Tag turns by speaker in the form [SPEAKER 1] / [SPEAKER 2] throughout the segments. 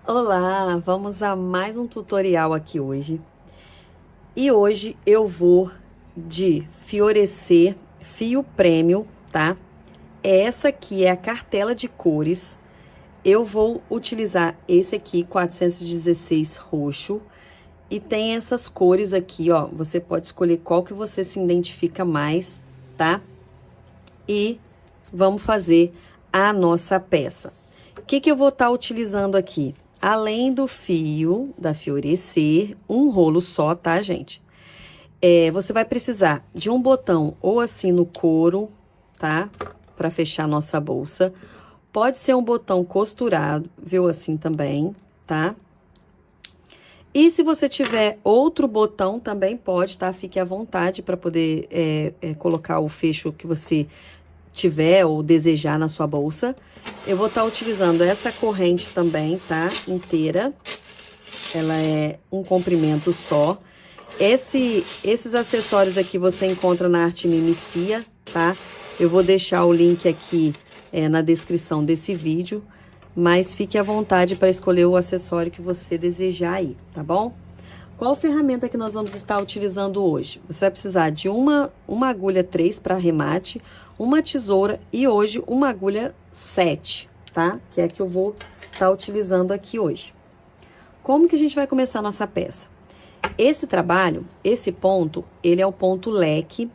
[SPEAKER 1] Olá, vamos a mais um tutorial aqui hoje. E hoje eu vou de Fiorecer fio prêmio, tá? Essa aqui é a cartela de cores. Eu vou utilizar esse aqui, 416 roxo. E tem essas cores aqui, ó. Você pode escolher qual que você se identifica mais, tá? E vamos fazer a nossa peça. O que que eu vou estar utilizando aqui? Além do fio da Fiorecer, um rolo só, tá, gente? Você vai precisar de um botão ou assim no couro, tá? Para fechar nossa bolsa. Pode ser um botão costurado, viu assim também, tá? E se você tiver outro botão, também pode, tá? Fique à vontade para poder colocar o fecho que você tiver ou desejar na sua bolsa. Eu vou estar utilizando essa corrente também, tá? Inteira. Ela é um comprimento só. Esses acessórios aqui você encontra na Arte Mimicia, tá? Eu vou deixar o link aqui na descrição desse vídeo, mas fique à vontade para escolher o acessório que você desejar aí, tá bom? Qual ferramenta que nós vamos estar utilizando hoje? Você vai precisar de uma agulha 3 para arremate, uma tesoura e hoje uma agulha 7, tá? Que é a que eu vou estar utilizando aqui hoje. Como que a gente vai começar a nossa peça? Esse trabalho, esse ponto, ele é o ponto leque,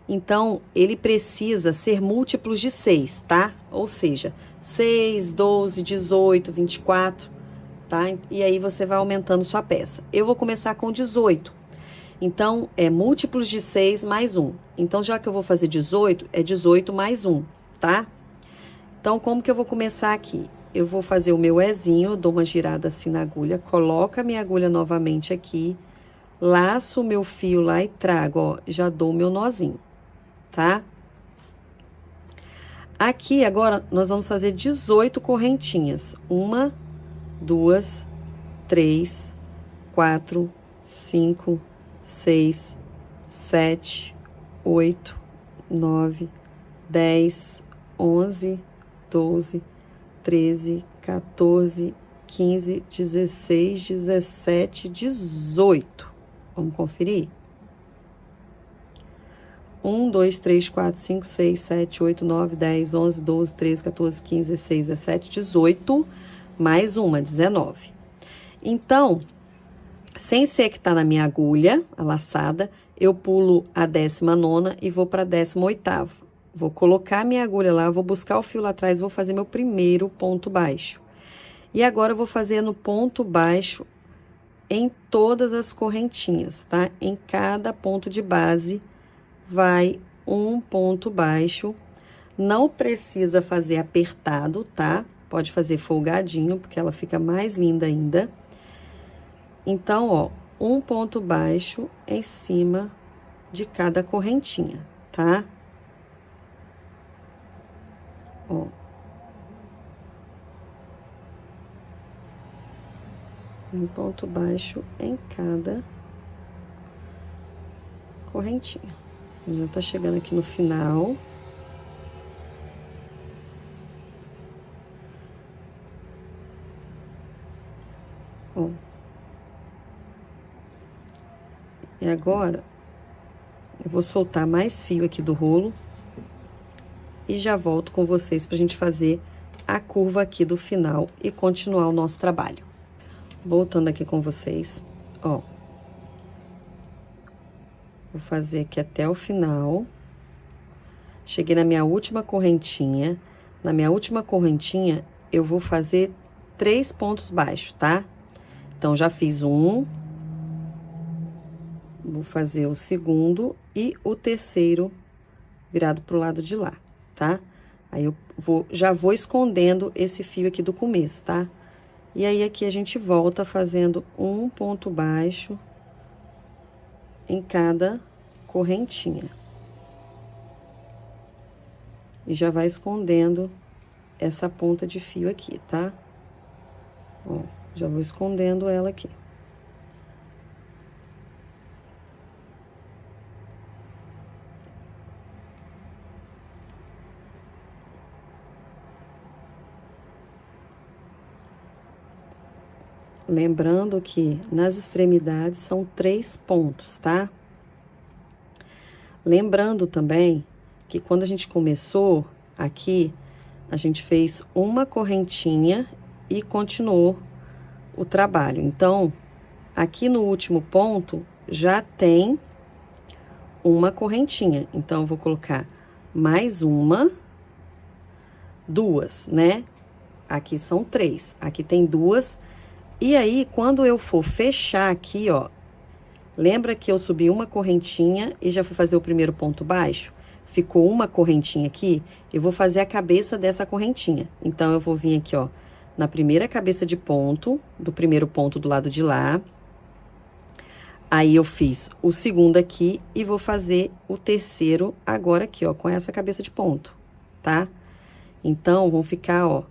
[SPEAKER 1] então ele precisa ser múltiplos de 6, tá? Ou seja, 6, 12, 18, 24, tá? E aí você vai aumentando sua peça. Eu vou começar com 18. Então, é múltiplos de 6 mais 1. Então, já que eu vou fazer 18, é 18 mais 1, tá? Então, como que eu vou começar aqui? Eu vou fazer o meu ezinho, dou uma girada assim na agulha, coloco a minha agulha novamente aqui, laço o meu fio lá e trago, ó, já dou o meu nozinho, tá? Aqui, agora, nós vamos fazer 18 correntinhas. Uma, duas, três, quatro, cinco, seis, sete, oito, nove, 10, 11, 12, 13, 14, 15, 16, 17, 18. Vamos conferir? 1, 2, 3, 4, 5, 6, 7, 8, 9, 10, 11, 12, 13, 14, 15, 16, 17, 18, mais uma, 19. Então, sem ser que tá na minha agulha, a laçada, eu pulo a 19ª e vou para a 18ª. Vou colocar minha agulha lá, vou buscar o fio lá atrás, vou fazer meu primeiro ponto baixo. E agora eu vou fazer no ponto baixo em todas as correntinhas, tá? Em cada ponto de base vai um ponto baixo. Não precisa fazer apertado, tá? Pode fazer folgadinho, porque ela fica mais linda ainda. Então, ó, um ponto baixo em cima de cada correntinha, tá? Ó. Um ponto baixo em cada correntinha. Já tá chegando aqui no final. Ó. E agora, eu vou soltar mais fio aqui do rolo. E já volto com vocês pra gente fazer a curva aqui do final e continuar o nosso trabalho. Voltando aqui com vocês, ó. Vou fazer aqui até o final. Cheguei na minha última correntinha. Na minha última correntinha, eu vou fazer 3 pontos baixos, tá? Então, já fiz um. Vou fazer o segundo e o terceiro virado pro lado de lá, tá? Aí, eu já vou escondendo esse fio aqui do começo, tá? E aí, aqui a gente volta fazendo um ponto baixo em cada correntinha. E já vai escondendo essa ponta de fio aqui, tá? Ó, já vou escondendo ela aqui. Lembrando que nas extremidades são 3 pontos, tá? Lembrando também que quando a gente começou aqui, a gente fez uma correntinha e continuou o trabalho. Então, aqui no último ponto, já tem uma correntinha. Então, eu vou colocar mais uma, 2, né? Aqui são 3, aqui tem 2. E aí, quando eu for fechar aqui, ó, lembra que eu subi uma correntinha e já fui fazer o primeiro ponto baixo? Ficou uma correntinha aqui, eu vou fazer a cabeça dessa correntinha. Então, eu vou vir aqui, ó, na primeira cabeça de ponto, do primeiro ponto do lado de lá. Aí, eu fiz o segundo aqui e vou fazer o terceiro agora aqui, ó, com essa cabeça de ponto, tá? Então, vão ficar, ó,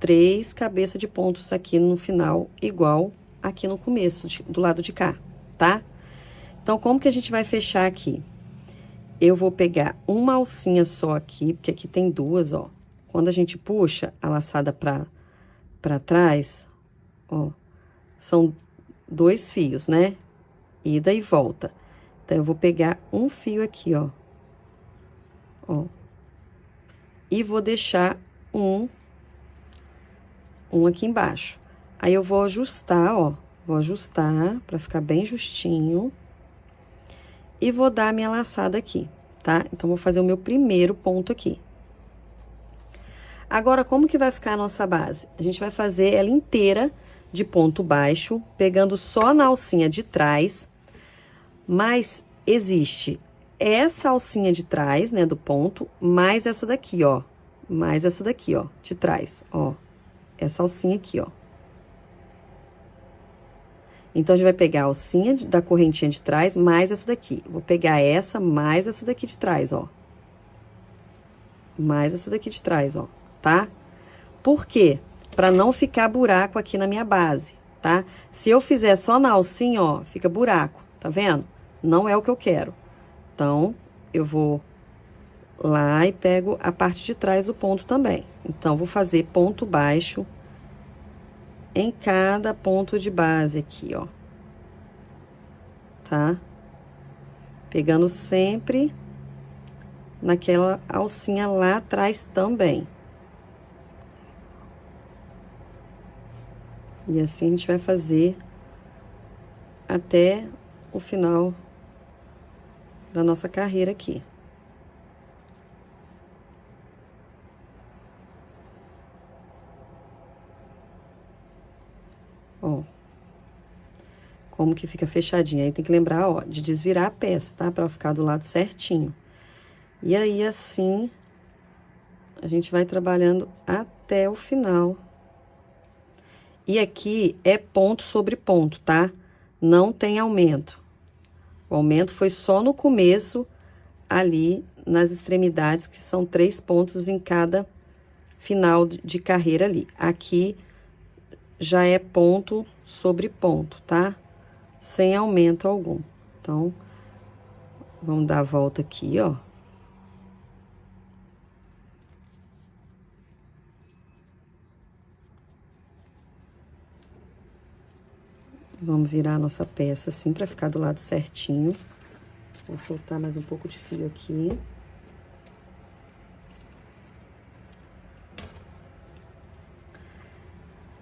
[SPEAKER 1] 3 cabeças de pontos aqui no final, igual aqui no começo, do lado de cá, tá? Então, como que a gente vai fechar aqui? Eu vou pegar uma alcinha só aqui, porque aqui tem 2, ó. Quando a gente puxa a laçada pra trás, ó, são 2 fios, né? Ida e volta. Então, eu vou pegar um fio aqui, ó. Ó. E vou deixar um aqui embaixo. Aí, eu vou ajustar, ó. Vou ajustar pra ficar bem justinho. E vou dar a minha laçada aqui, tá? Então, vou fazer o meu primeiro ponto aqui. Agora, como que vai ficar a nossa base? A gente vai fazer ela inteira de ponto baixo, pegando só na alcinha de trás. Mas existe essa alcinha de trás, né, do ponto, mais essa daqui, ó. Mais essa daqui, ó, de trás, ó. Essa alcinha aqui, ó. Então, a gente vai pegar a alcinha da correntinha de trás, mais essa daqui. Vou pegar essa, mais essa daqui de trás, ó. Mais essa daqui de trás, ó, tá? Por quê? Pra não ficar buraco aqui na minha base, tá? Se eu fizer só na alcinha, ó, fica buraco, tá vendo? Não é o que eu quero. Então, eu vou lá e pego a parte de trás do ponto também. Então, vou fazer ponto baixo em cada ponto de base aqui, ó. Tá? Pegando sempre naquela alcinha lá atrás também. E assim a gente vai fazer até o final da nossa carreira aqui. Ó. Como que fica fechadinho. Aí tem que lembrar, ó, de desvirar a peça, tá? Pra ficar do lado certinho. E aí, assim, a gente vai trabalhando até o final. E aqui é ponto sobre ponto, tá? Não tem aumento. O aumento foi só no começo, ali nas extremidades, que são 3 pontos em cada final de carreira ali. Aqui já é ponto sobre ponto, tá? Sem aumento algum. Então, vamos dar a volta aqui, ó. Vamos virar a nossa peça assim, pra ficar do lado certinho. Vou soltar mais um pouco de fio aqui.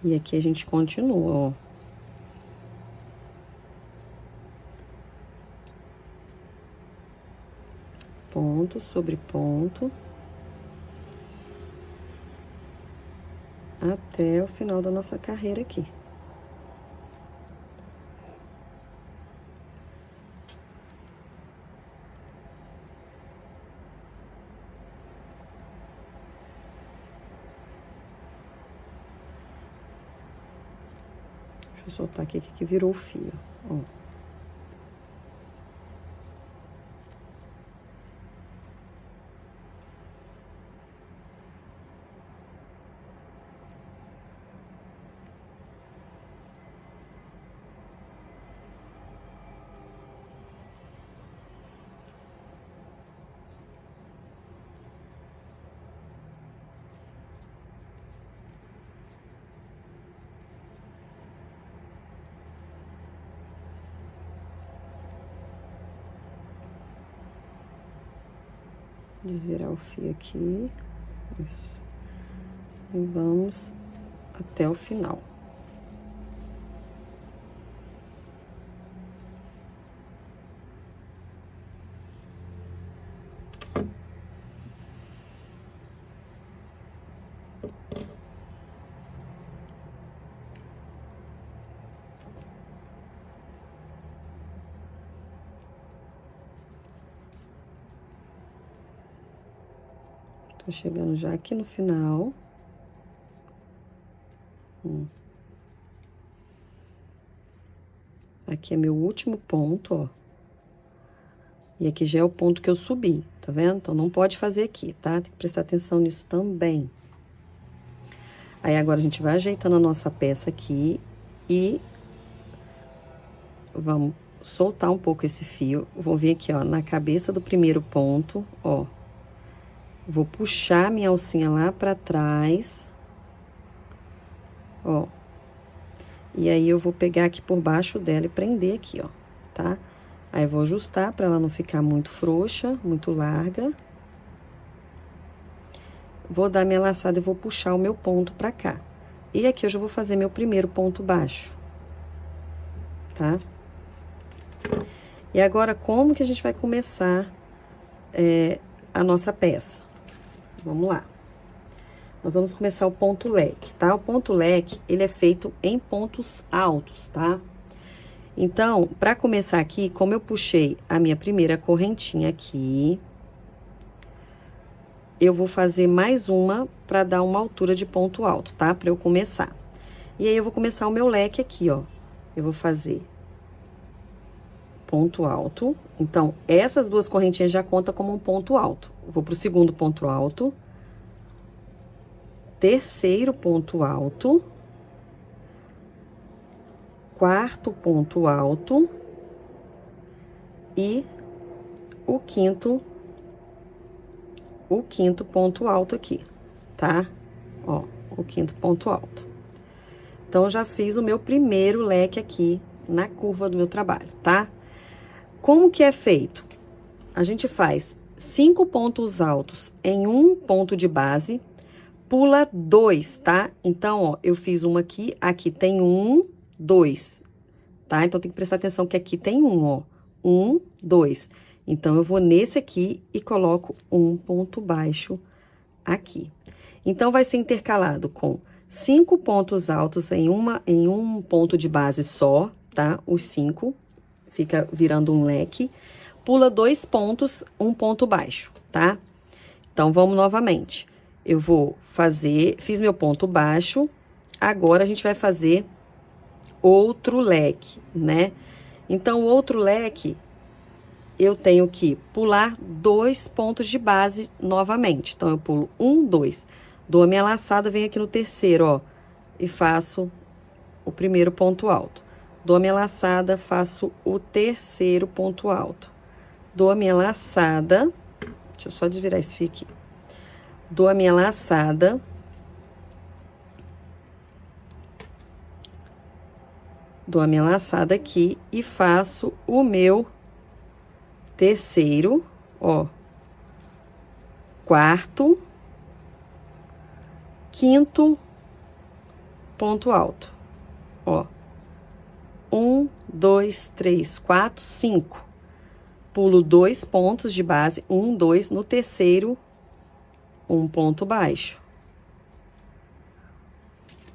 [SPEAKER 1] E aqui a gente continua, ó. Ponto sobre ponto. Até o final da nossa carreira aqui. Deixa eu soltar aqui que virou o fio, ó. Desvirar o fio aqui. Isso. E vamos até o final. Tô chegando já aqui no final. Aqui é meu último ponto, ó. E aqui já é o ponto que eu subi, tá vendo? Então, não pode fazer aqui, tá? Tem que prestar atenção nisso também. Aí, agora, a gente vai ajeitando a nossa peça aqui e vamos soltar um pouco esse fio. Vou vir aqui, ó, na cabeça do primeiro ponto, ó. Vou puxar minha alcinha lá pra trás, ó. E aí, eu vou pegar aqui por baixo dela e prender aqui, ó, tá? Aí, eu vou ajustar pra ela não ficar muito frouxa, muito larga. Vou dar minha laçada e vou puxar o meu ponto pra cá. E aqui eu já vou fazer meu primeiro ponto baixo, tá? E agora, como que a gente vai começar a nossa peça? Vamos lá. Nós vamos começar o ponto leque, tá? O ponto leque, ele é feito em pontos altos, tá? Então, pra começar aqui, como eu puxei a minha primeira correntinha aqui, eu vou fazer mais uma pra dar uma altura de ponto alto, tá? Pra eu começar. E aí, eu vou começar o meu leque aqui, ó. Eu vou fazer ponto alto. Então, essas duas correntinhas já contam como um ponto alto. Vou pro segundo ponto alto. Terceiro ponto alto. Quarto ponto alto. E o quinto ponto alto aqui, tá? Ó, o quinto ponto alto. Então, já fiz o meu primeiro leque aqui na curva do meu trabalho, tá? Como que é feito? A gente faz 5 pontos altos em um ponto de base, pula 2, tá? Então, ó, eu fiz uma aqui, aqui tem 1, 2, tá? Então, tem que prestar atenção que aqui tem 1, ó. 1, 2. Então, eu vou nesse aqui e coloco um ponto baixo aqui. Então, vai ser intercalado com 5 pontos altos em um ponto de base só, tá? Os 5, fica virando um leque. Pula 2 pontos, um ponto baixo, tá? Então, vamos novamente. Eu vou fazer, fiz meu ponto baixo, agora a gente vai fazer outro leque, né? Então, o outro leque, eu tenho que pular 2 pontos de base novamente. Então, eu pulo 1, 2, dou a minha laçada, venho aqui no terceiro, ó, e faço o primeiro ponto alto. Dou a minha laçada, faço o terceiro ponto alto. Dou a minha laçada, deixa eu só desvirar esse fio aqui. Dou a minha laçada. Dou a minha laçada aqui e faço o meu terceiro, ó, quarto, quinto ponto alto, ó. 1, 2, 3, 4, 5. Pulo 2 pontos de base, 1, 2, no terceiro, um ponto baixo.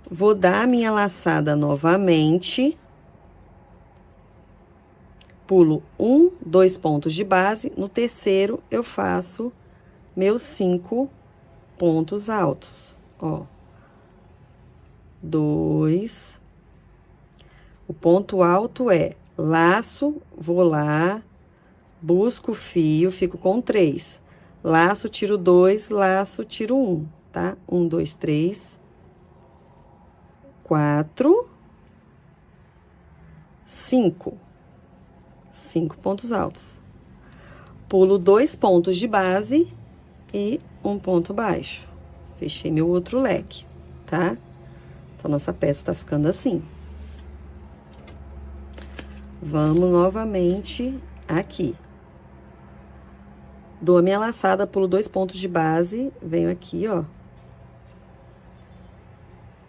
[SPEAKER 1] Vou dar a minha laçada novamente. Pulo 1, 2 pontos de base, no terceiro eu faço meus 5 pontos altos, ó. 2. O ponto alto é laço, vou lá, busco o fio, fico com 3. Laço, tiro 2, laço, tiro 1, tá? 1, 2, 3, 4, 5. 5 pontos altos. Pulo 2 pontos de base e um ponto baixo. Fechei meu outro leque, tá? Então, nossa peça tá ficando assim. Vamos novamente aqui. Dou a minha laçada, pulo 2 pontos de base, venho aqui, ó.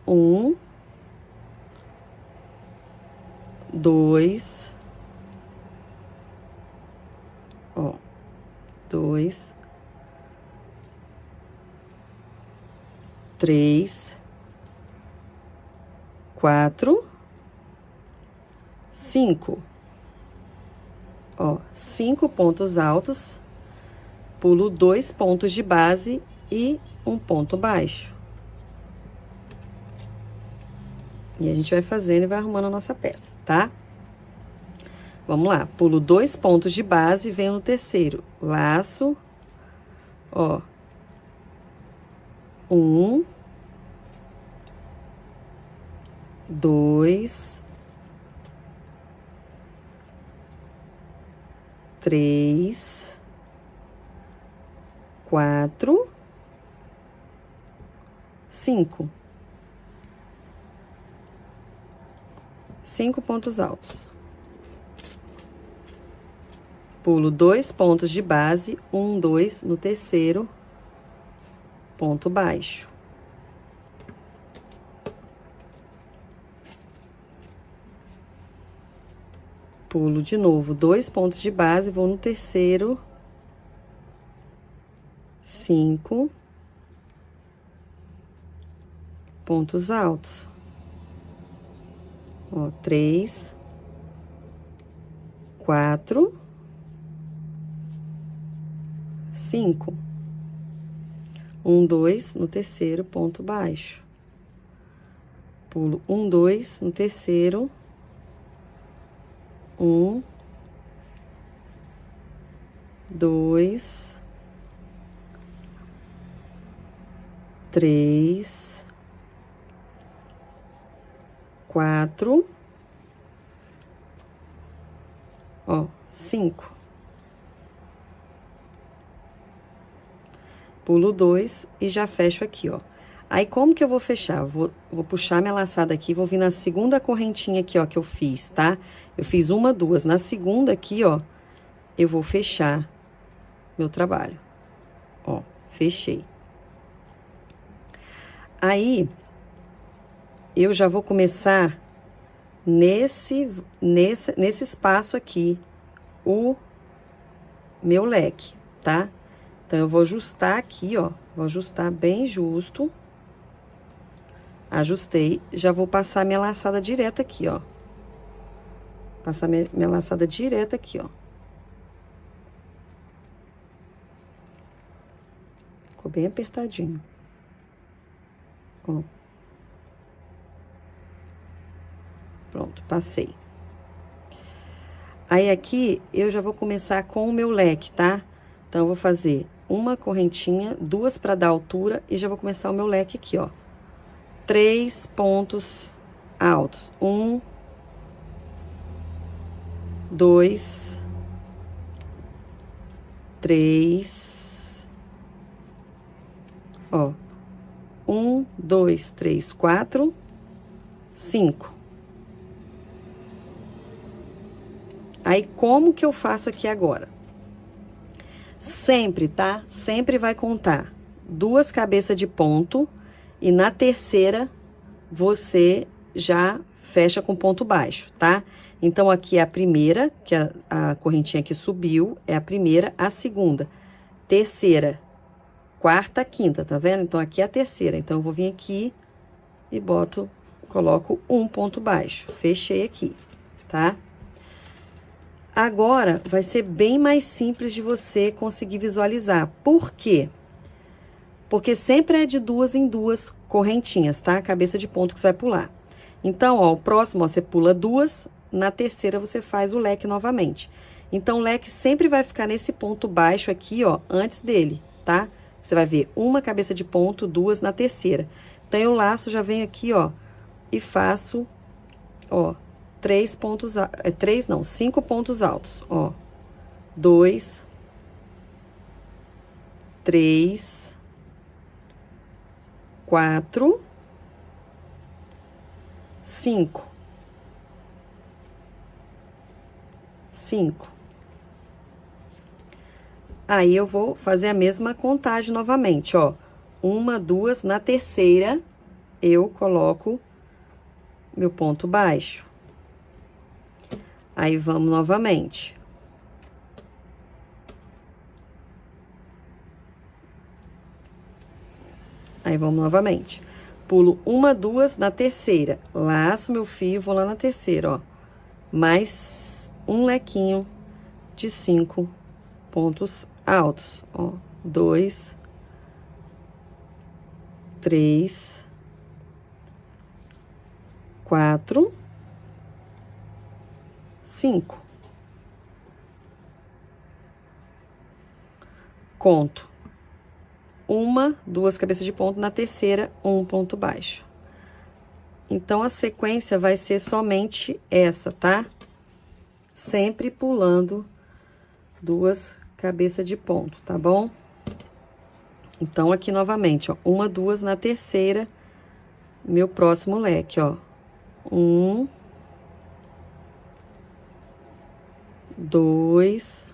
[SPEAKER 1] 1, 2, ó, 2, 3, 4, 5. Ó, 5 pontos altos, pulo 2 pontos de base e um ponto baixo. E a gente vai fazendo e vai arrumando a nossa peça, tá? Vamos lá, pulo 2 pontos de base, venho no terceiro, laço, ó, 1, 2, 3, 4, 5. 5 pontos altos. Pulo 2 pontos de base, 1, 2 no terceiro, ponto baixo. Pulo de novo 2 pontos de base, vou no terceiro, 5 pontos altos. Ó, 3, 4, 5. 1, 2 no terceiro, ponto baixo. Pulo 1, 2 no terceiro, 1, 2, 3, 4, ó, 5. Pulo 2 e já fecho aqui, ó. Aí, como que eu vou fechar? Vou puxar minha laçada aqui, vou vir na segunda correntinha aqui, ó, que eu fiz, tá? Eu fiz 1, 2. Na segunda aqui, ó, eu vou fechar meu trabalho. Ó, fechei. Aí, eu já vou começar nesse espaço aqui, o meu leque, tá? Então, eu vou ajustar aqui, ó, vou ajustar bem justo. Ajustei, já vou passar minha laçada direta aqui, ó. Passar minha laçada direta aqui, ó. Ficou bem apertadinho. Ó. Pronto, passei. Aí, aqui, eu já vou começar com o meu leque, tá? Então, eu vou fazer uma correntinha, 2 pra dar altura e já vou começar o meu leque aqui, ó. 3 pontos altos. 1, 2, 3, ó. 1, 2, 3, 4, 5. Aí, como que eu faço aqui agora? Sempre, tá? Sempre vai contar 2 cabeças de ponto e na terceira você já fecha com ponto baixo, tá? Então, aqui é a primeira, que a correntinha que subiu, é a primeira, a segunda, terceira, quarta, quinta, tá vendo? Então, aqui é a terceira. Então, eu vou vir aqui e coloco um ponto baixo. Fechei aqui, tá? Agora, vai ser bem mais simples de você conseguir visualizar. Por quê? Porque sempre é de 2 em 2 correntinhas, tá? Cabeça de ponto que você vai pular. Então, ó, o próximo, ó, você pula 2, na terceira você faz o leque novamente. Então, o leque sempre vai ficar nesse ponto baixo aqui, ó, antes dele, tá? Você vai ver uma cabeça de ponto, 2 na terceira. Então, eu laço, já venho aqui, ó, e faço, ó, 3 pontos, 3 não, 5 pontos altos, ó. 2, 3, 4, 5. 5. Aí, eu vou fazer a mesma contagem novamente, ó. 1, 2, na terceira, eu coloco meu ponto baixo. Aí, vamos novamente. Aí, vamos novamente. Pulo 1, 2 na terceira. Laço meu fio, vou lá na terceira, ó. Mais um lequinho de 5 pontos altos, ó. 2, 3, 4, 5. Conto. 1, 2 cabeças de ponto, na terceira, um ponto baixo. Então, a sequência vai ser somente essa, tá? Sempre pulando 2 cabeças de ponto, tá bom? Então, aqui novamente, ó, 1, 2 na terceira, meu próximo leque, ó. 1, 2,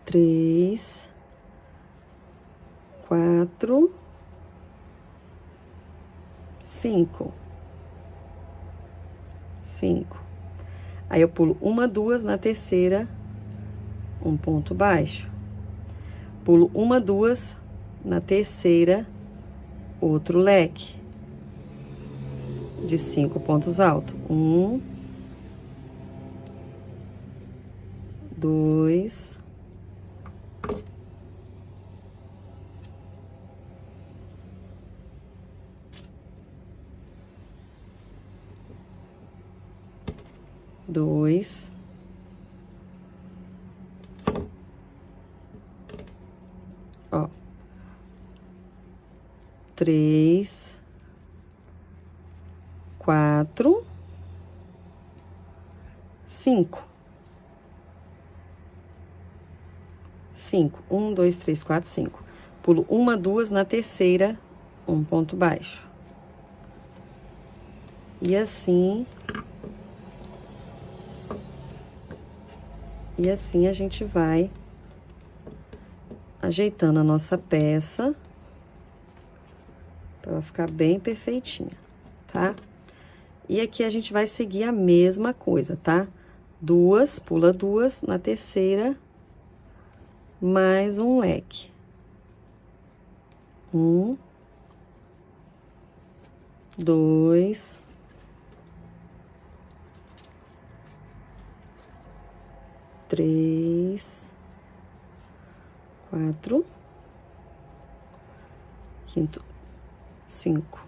[SPEAKER 1] 3, 4, 5. 5. Aí, eu pulo 1, 2 na terceira, um ponto baixo. Pulo 1, 2 na terceira, outro leque de 5 pontos altos. 1, 2, 2, 3, 4, 5. 5. 1, 2, 3, 4, 5. Pulo 1, 2 na terceira, um ponto baixo. E assim a gente vai ajeitando a nossa peça para ela ficar bem perfeitinha, tá? E aqui a gente vai seguir a mesma coisa, tá? 2, pula 2 na terceira, mais um leque. 1, 2, 3, 4, quinto, 5.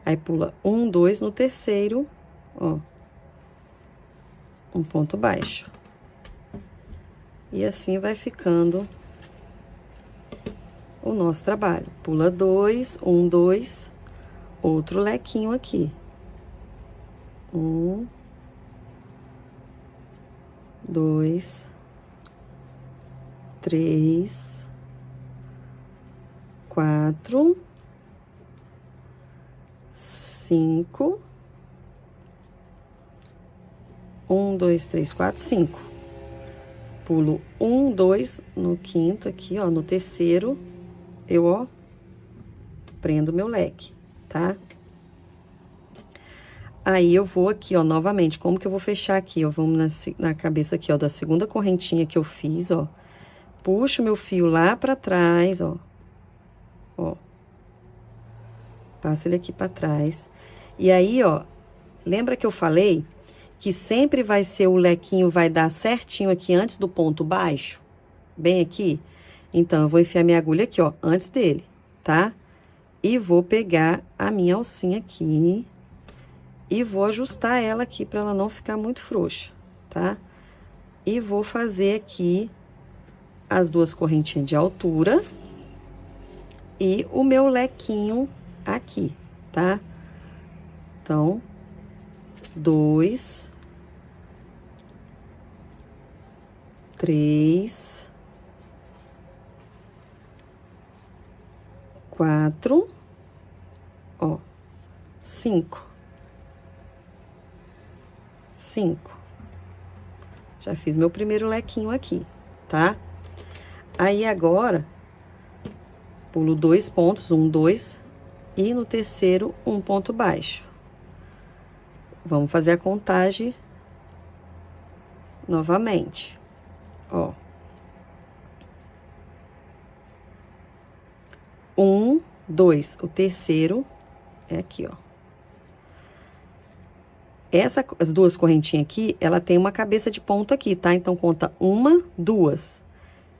[SPEAKER 1] Aí, pula 1, 2 no terceiro, ó. Um ponto baixo. E assim vai ficando o nosso trabalho. Pula 2, 1, 2, outro lequinho aqui. 1, 2, 3, 4, 5, 1, 2, 3, 4, 5. Pulo 1, 2 no quinto aqui, ó, no terceiro, eu, ó, prendo meu leque, tá? Aí, eu vou aqui, ó, novamente, como que eu vou fechar aqui, ó? Vamos na cabeça aqui, ó, da segunda correntinha que eu fiz, ó. Puxo meu fio lá pra trás, ó. Ó. Passo ele aqui pra trás. E aí, ó, lembra que eu falei que sempre vai ser o lequinho, vai dar certinho aqui antes do ponto baixo? Bem aqui? Então, eu vou enfiar minha agulha aqui, ó, antes dele, tá? E vou pegar a minha alcinha aqui e vou ajustar ela aqui pra ela não ficar muito frouxa, tá? E vou fazer aqui as 2 correntinhas de altura e o meu lequinho aqui, tá? Então, 2, 3, 4, ó, 5. 5. Já fiz meu primeiro lequinho aqui, tá? Aí, agora, pulo 2 pontos, 1, 2, e no terceiro, um ponto baixo. Vamos fazer a contagem novamente, ó. 1, 2, o terceiro é aqui, ó. As duas correntinhas aqui, ela tem uma cabeça de ponto aqui, tá? Então, conta 1, 2.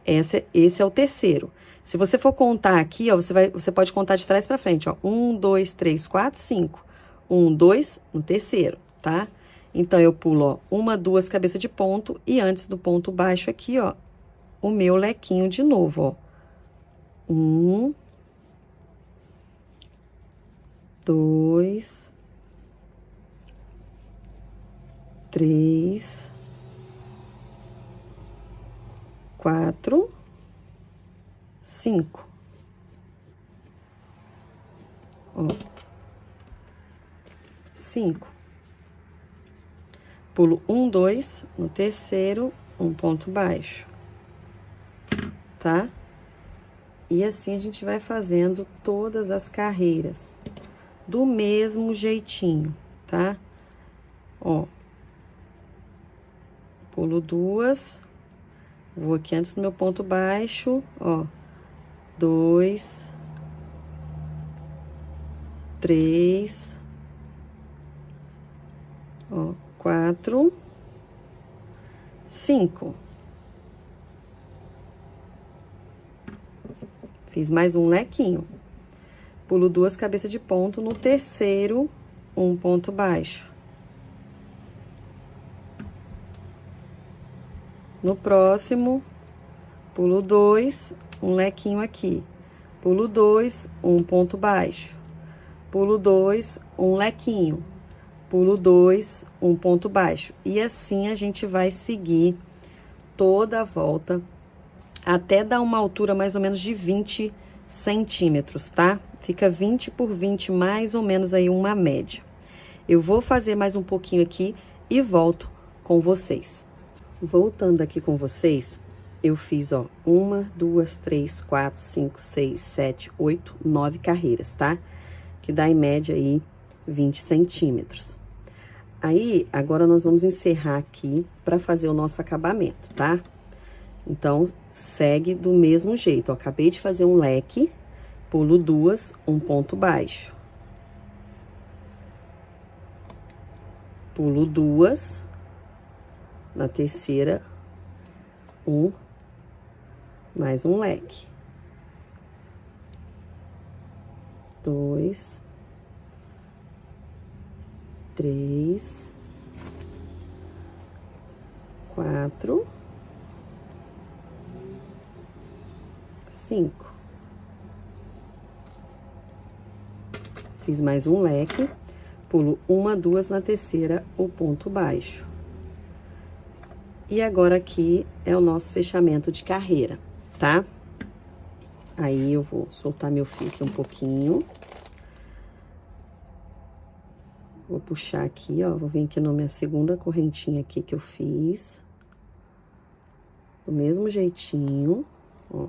[SPEAKER 1] Esse é o terceiro. Se você for contar aqui, ó, você pode contar de trás pra frente, ó. 1, 2, 3, 4, 5. 1, 2 no terceiro, tá? Então, eu pulo, ó, 1, 2 cabeça de ponto e antes do ponto baixo aqui, ó, o meu lequinho de novo, ó. 1, 2, 3, 4, 5. Ó. 5. Pulo 1, 2, no terceiro, um ponto baixo. Tá? E assim a gente vai fazendo todas as carreiras. Do mesmo jeitinho, tá? Ó. Pulo 2. Vou aqui antes do meu ponto baixo, ó. 2, 3, ó, 4, 5. Fiz mais um lequinho. Pulo 2 cabeças de ponto, no terceiro, um ponto baixo. No próximo, pulo 2, um lequinho aqui. Pulo 2, um ponto baixo. Pulo 2, um lequinho. Pulo 2, um ponto baixo. E assim a gente vai seguir toda a volta até dar uma altura mais ou menos de 20 centímetros, tá? Fica 20 por 20, mais ou menos aí uma média. Eu vou fazer mais um pouquinho aqui e volto com vocês. Voltando aqui com vocês, eu fiz, ó, 1, 2, 3, 4, 5, 6, 7, 8, 9 carreiras, tá? Que dá em média aí 20 centímetros. Aí, agora nós vamos encerrar aqui para fazer o nosso acabamento, tá? Então, segue do mesmo jeito, ó. Acabei de fazer um leque, pulo 2, um ponto baixo. Pulo 2, na terceira, mais um leque. 2, 3, 4, 5. Fiz mais um leque, pulo 1, 2 na terceira, o ponto baixo. E agora aqui é o nosso fechamento de carreira, tá? Aí eu vou soltar meu fio aqui um pouquinho. Vou puxar aqui, ó, vou vir aqui na minha segunda correntinha aqui que eu fiz. Do mesmo jeitinho, ó.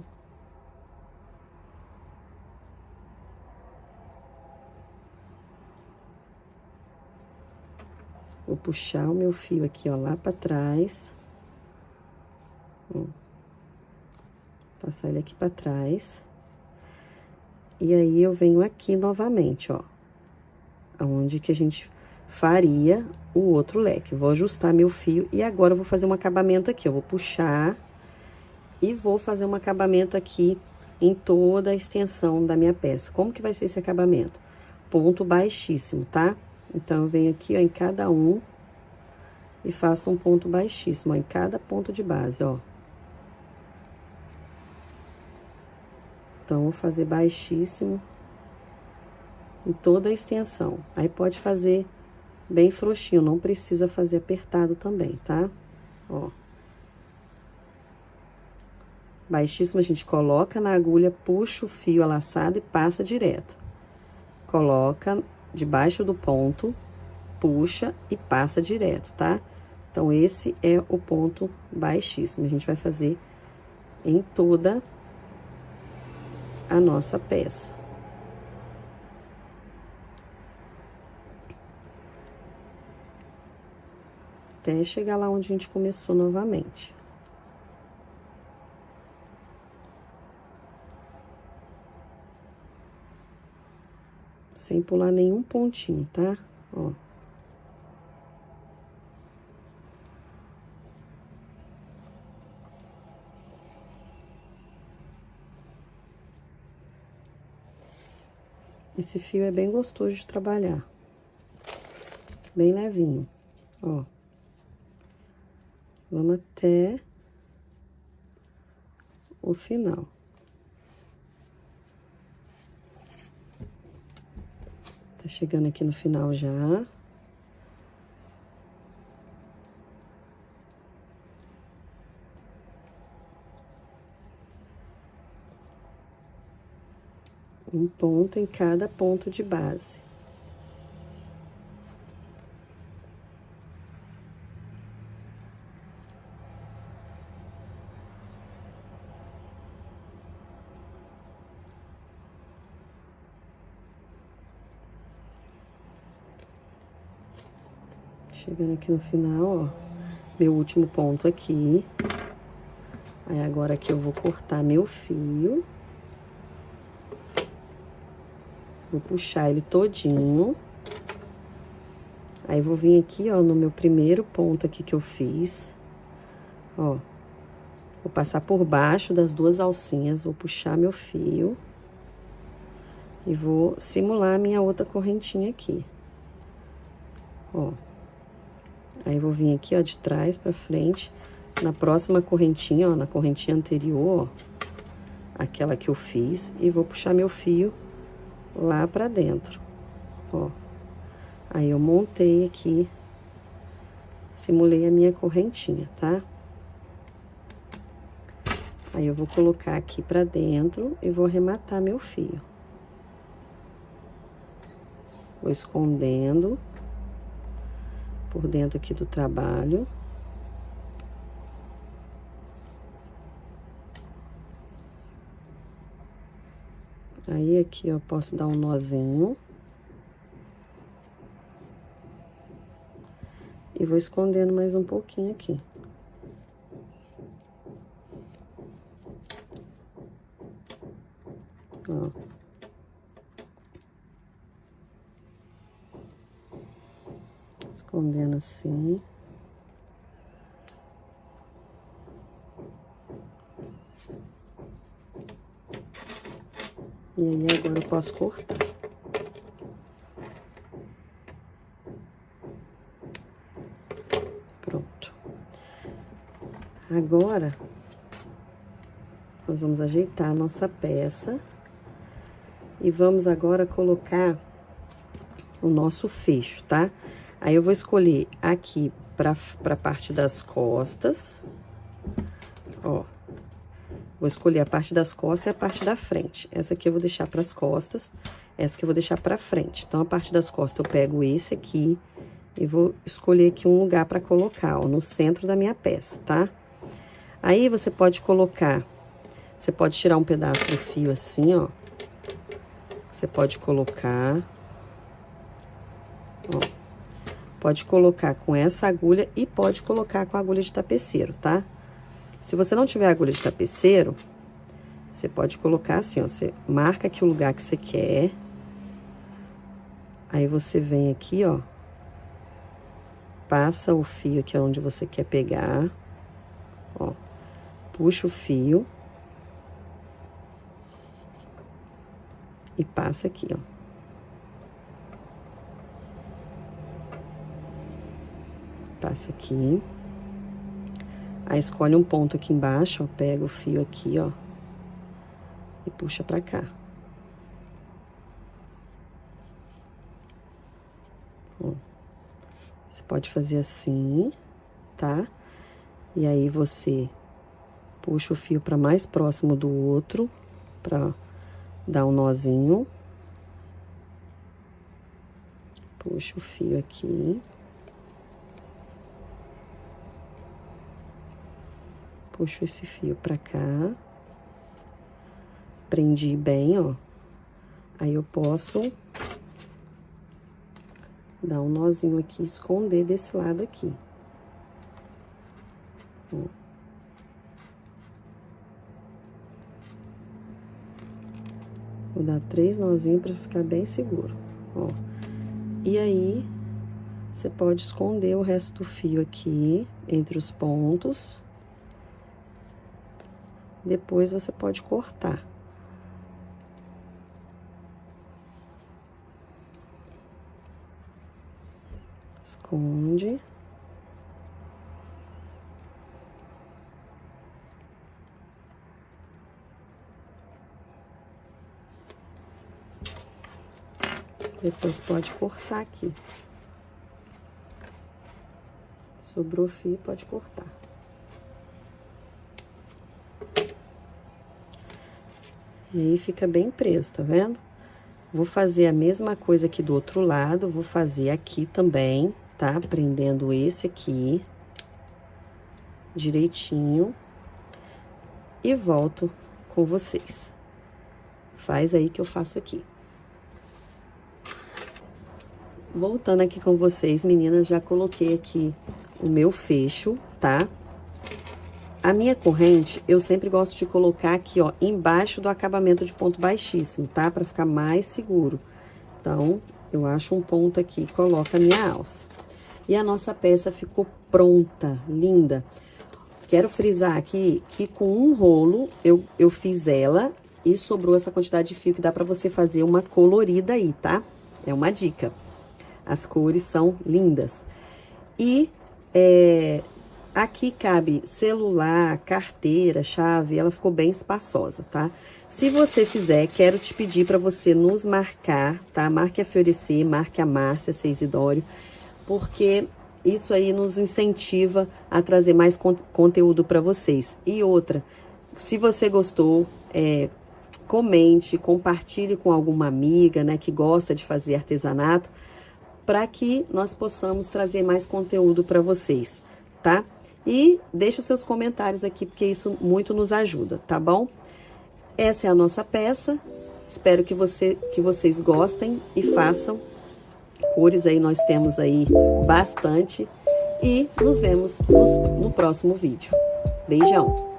[SPEAKER 1] Vou puxar o meu fio aqui, ó, lá pra trás. Ó. Passar ele aqui pra trás. E aí, eu venho aqui novamente, ó. Aonde que a gente faria o outro leque. Vou ajustar meu fio e agora eu vou fazer um acabamento aqui. Eu vou puxar e vou fazer um acabamento aqui em toda a extensão da minha peça. Como que vai ser esse acabamento? Ponto baixíssimo, tá? Então, eu venho aqui, ó, em cada um e faço um ponto baixíssimo, ó, em cada ponto de base, ó. Então, vou fazer baixíssimo em toda a extensão. Aí, pode fazer bem frouxinho, não precisa fazer apertado também, tá? Ó. baixíssimo, a gente coloca na agulha, puxa o fio a laçada e passa direto. Coloca debaixo do ponto, puxa e passa direto, tá? Então, esse é o ponto baixíssimo. A gente vai fazer em toda a nossa peça. Até chegar lá onde a gente começou novamente. Sem pular nenhum pontinho, tá? Ó. Esse fio é bem gostoso de trabalhar. Bem levinho, ó. Vamos até o final. Tá chegando aqui no final já. Um ponto em cada ponto de base. Chegando aqui no final, ó, meu último ponto aqui. Aí, agora aqui eu vou cortar meu fio. Vou puxar ele todinho. Aí, vou vir aqui, ó, no meu primeiro ponto aqui que eu fiz. Ó, vou passar por baixo das duas alcinhas, vou puxar meu fio. E vou simular a minha outra correntinha aqui. Ó. Aí, vou vir aqui, ó, de trás pra frente. Na próxima correntinha, ó, na correntinha anterior, ó, aquela que eu fiz, e vou puxar meu fio lá pra dentro, ó. Aí, eu montei aqui, simulei a minha correntinha, tá? Aí, eu vou colocar aqui pra dentro e vou arrematar meu fio. Vou escondendo por dentro aqui do trabalho. Aí, aqui, eu posso dar um nozinho. E vou escondendo mais um pouquinho aqui. Ó. Escondendo assim. E aí, agora eu posso cortar. Pronto. Agora, nós vamos ajeitar a nossa peça. E vamos agora colocar o nosso fecho, tá? Aí, eu vou escolher aqui pra parte das costas. Ó. Vou escolher a parte das costas e a parte da frente. Essa aqui eu vou deixar pras costas, essa aqui eu vou deixar pra frente. Então, a parte das costas eu pego esse aqui e vou escolher aqui um lugar pra colocar, ó, no centro da minha peça, tá? Aí, você pode colocar, você pode tirar um pedaço do fio assim, ó. Você pode colocar, ó. Pode colocar com essa agulha e pode colocar com a agulha de tapeceiro, tá? Se você não tiver agulha de tapeceiro, você pode colocar assim, ó. Você marca aqui o lugar que você quer. Aí, você vem aqui, ó. Passa o fio aqui onde você quer pegar. Ó. Puxa o fio. E passa aqui, ó. Passa aqui. Aí, escolhe um ponto aqui embaixo, ó. Pega o fio aqui, ó. E puxa pra cá. Ó. Você pode fazer assim, tá? E aí, você Puxo o fio para mais próximo do outro, para dar um nozinho. Puxo o fio aqui. Puxo esse fio pra cá. Prendi bem, ó. Aí eu posso dar um nozinho aqui, esconder desse lado aqui. Ó. Vou dar 3 nozinhos pra ficar bem seguro, ó. E aí, você pode esconder o resto do fio aqui, entre os pontos. Depois, você pode cortar. Esconde. Depois pode cortar aqui. Sobrou fio, pode cortar. E aí fica bem preso, tá vendo? Vou fazer a mesma coisa aqui do outro lado, vou fazer aqui também, tá? Prendendo esse aqui direitinho e volto com vocês. Faz aí que eu faço aqui. Voltando aqui com vocês, meninas, já coloquei aqui o meu fecho, tá? A minha corrente, eu sempre gosto de colocar aqui, ó, embaixo do acabamento de ponto baixíssimo, tá? Pra ficar mais seguro. Então, eu acho um ponto aqui, coloco a minha alça. E a nossa peça ficou pronta, linda. Quero frisar aqui que com um rolo, eu fiz ela e sobrou essa quantidade de fio que dá pra você fazer uma colorida aí, tá? É uma dica. As cores são lindas. E aqui cabe celular, carteira, chave, ela ficou bem espaçosa, tá? Se você fizer, quero te pedir para você nos marcar, tá? Marque a Fiorecer, marque a Márcia, a Isidório, porque isso aí nos incentiva a trazer mais conteúdo para vocês. E outra, se você gostou, comente, compartilhe com alguma amiga, né, que gosta de fazer artesanato, para que nós possamos trazer mais conteúdo para vocês, tá? E deixe os seus comentários aqui, porque isso muito nos ajuda, tá bom? Essa é a nossa peça, espero que vocês gostem e façam. Cores aí nós temos aí bastante e nos vemos no próximo vídeo. Beijão!